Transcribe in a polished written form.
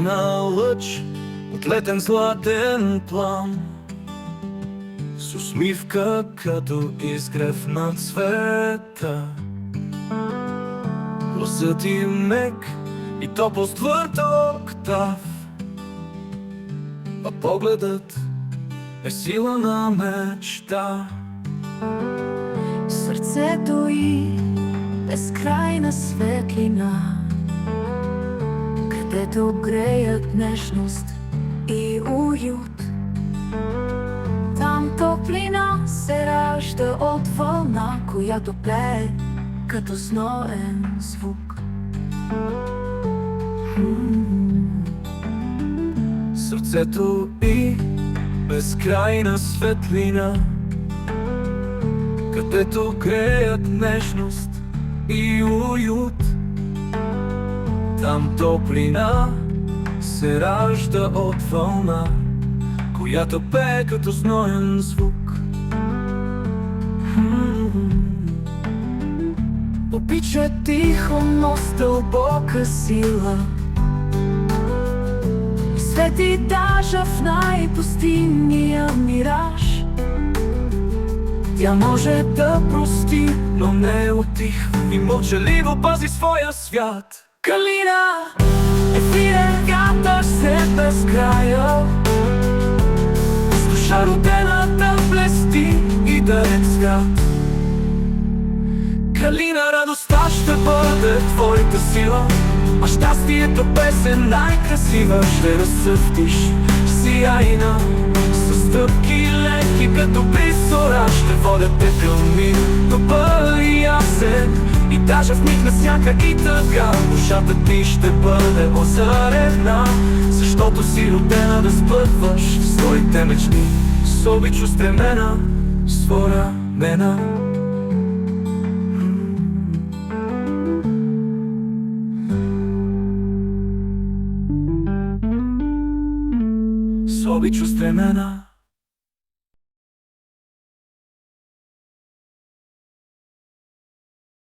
Мина лъч от летен златен план, с усмивка като изгрев на цвета. Гласът ти мек и топъл с твърд октав, а погледът е сила на мечта. Сърцето й безкрайна светлина, където греят нежност и уют. Там топлина се ражда от вълна, която пее като зноен звук. Сърцето и безкрайна светлина, където греят нежност и уют. Там топлина се ражда от вълна, която пее като зноен звук. Обича тихо, но с дълбока сила, свети даже в най-пустинния мираж. Тя може да прости, но не утихва и мълчаливо пази своя свят. Калина е фирен вятър сред безкрая, с душа родена да блести и да е цвят. Калина, радостта ще бъде твоята сила, а щастието песен най-красива ще разцъфтиш. Сияйна, със стъпки леки, като присора ще водят те към мир добър и ясен. И даже в миг на сняга и тъга душата ти ще бъде озарена, защото си родена да сбъдваш своите мечти, с обич устремена, своевременна. С обич устремена.